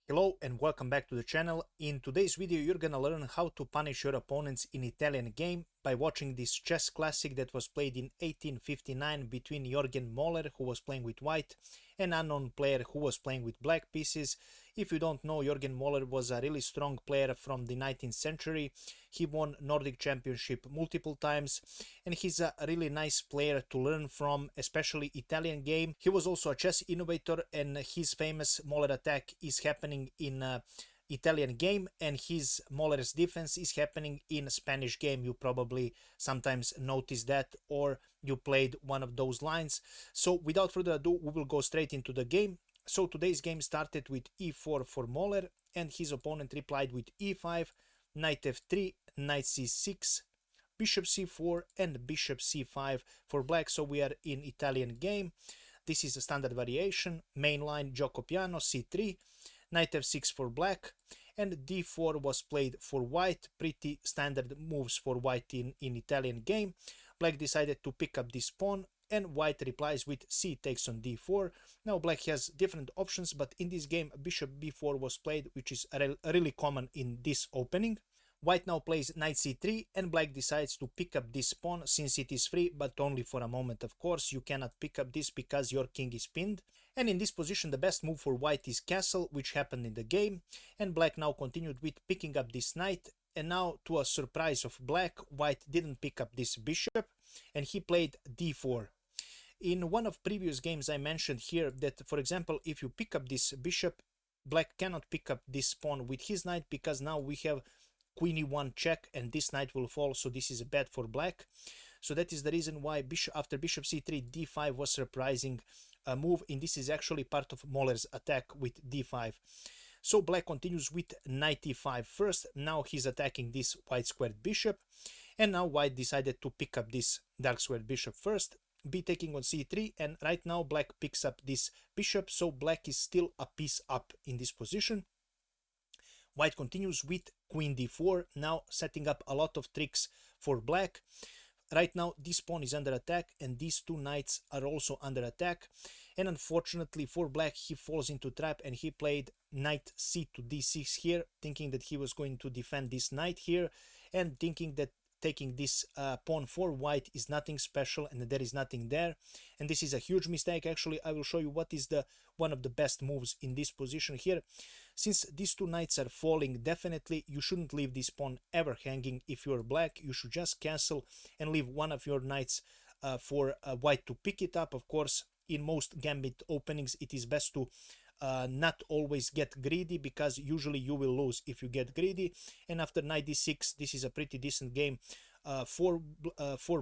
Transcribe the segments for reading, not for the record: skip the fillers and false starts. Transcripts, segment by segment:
Hello and welcome back to the channel. In today's video you're gonna learn how to punish your opponents in Italian game by watching this chess classic that was played in 1859 between Jürgen Moeller, who was playing with white, and unknown player who was playing with black pieces. If you don't know, Jürgen Moeller was a really strong player from the 19th century. He won Nordic Championship multiple times and he's a really nice player to learn from, especially Italian game. He was also a chess innovator and his famous Moeller attack is happening in Italian game, and his Moller's defense is happening in Spanish game. You probably sometimes notice that, or you played one of those lines. So without further ado, we will go straight into the game. So today's game started with e4 for Moeller, and his opponent replied with e5, knight f3, knight c6, bishop c4, and bishop c5 for black. So we are in Italian game. This is a standard variation. Main line Giuoco Piano, c3, knight f6 for black, and d4 was played for white. Pretty standard moves for white in Italian game. Black decided to pick up this pawn, and white replies with c takes on d4. Now black has different options, but in this game bishop b4 was played, which is really common in this opening. White now plays knight c3, and black decides to pick up this pawn since it is free, but only for a moment. Of course, you cannot pick up this because your king is pinned. And in this position, the best move for white is castle, which happened in the game. And black now continued with picking up this knight. And now, to a surprise of black, white didn't pick up this bishop, and he played d4. In one of previous games, I mentioned here that, for example, if you pick up this bishop, black cannot pick up this pawn with his knight because now we have queen e1 check and this knight will fall, so this is bad for black. So that is the reason why after bishop c3 d5 was surprising move, and this is actually part of Moeller's attack with d5. So black continues with knight e5 first. Now he's attacking this white squared bishop, and now white decided to pick up this dark squared bishop first, b taking on c3, and right now black picks up this bishop, so black is still a piece up in this position. White continues with queen d4, now setting up a lot of tricks for black. Right now this pawn is under attack and these two knights are also under attack, and unfortunately for black he falls into trap and he played knight c to d6 here, thinking that he was going to defend this knight here and thinking that taking this pawn for white is nothing special and there is nothing there, and this is a huge mistake. Actually, I will show you what is one of the best moves in this position here. Since these two knights are falling, definitely you shouldn't leave this pawn ever hanging. If you're black, you should just cancel and leave one of your knights for white to pick it up. Of course, in most gambit openings it is best to not always get greedy, because usually you will lose if you get greedy. And after knight d6, this is a pretty decent game for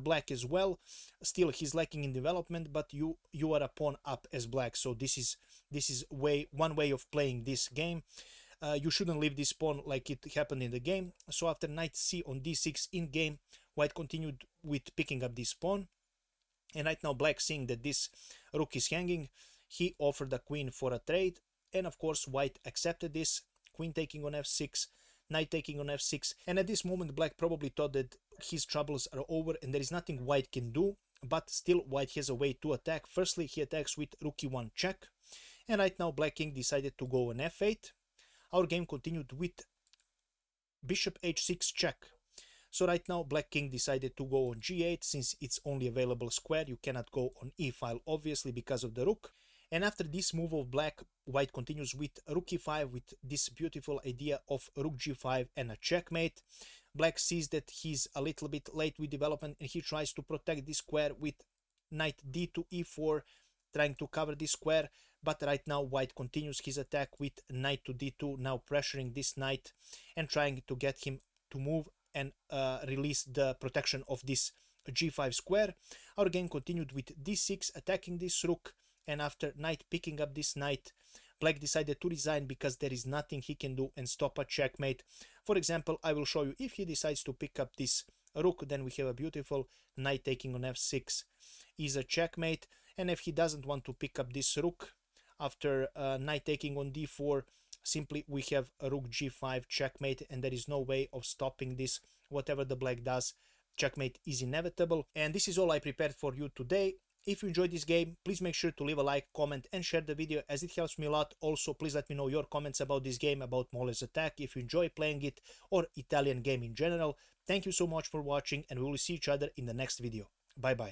black as well. Still, he's lacking in development, but you are a pawn up as black, so this is one way of playing this game. You shouldn't leave this pawn like it happened in the game. So after knight c on d6 in game, white continued with picking up this pawn, and right now black, seeing that this rook is hanging, he offered a queen for a trade, and of course white accepted this. Queen taking on f6, knight taking on f6, and at this moment black probably thought that his troubles are over and there is nothing white can do, but still white has a way to attack. Firstly, he attacks with rook e1 check, and right now black king decided to go on f8. Our game continued with bishop h6 check. So right now black king decided to go on g8, since it's only available square. You cannot go on e file, obviously, because of the rook. And after this move of black, white continues with rook e5 with this beautiful idea of rook g5 and a checkmate. Black sees that he's a little bit late with development and he tries to protect this square with knight d to e4, trying to cover this square. But right now white continues his attack with knight to d2, now pressuring this knight and trying to get him to move and release the protection of this g5 square. Our game continued with d6, attacking this rook, and after knight picking up this knight, black decided to resign because there is nothing he can do and stop a checkmate. For example, I will show you, if he decides to pick up this rook, then we have a beautiful knight taking on f6 is a checkmate, and if he doesn't want to pick up this rook after knight taking on d4, simply we have a rook g5 checkmate, and there is no way of stopping this. Whatever the black does, checkmate is inevitable. And this is all I prepared for you today. If you enjoyed this game, please make sure to leave a like, comment and share the video as it helps me a lot. Also, please let me know your comments about this game, about Moeller's attack, if you enjoy playing it, or Italian game in general. Thank you so much for watching, and we will see each other in the next video. Bye bye.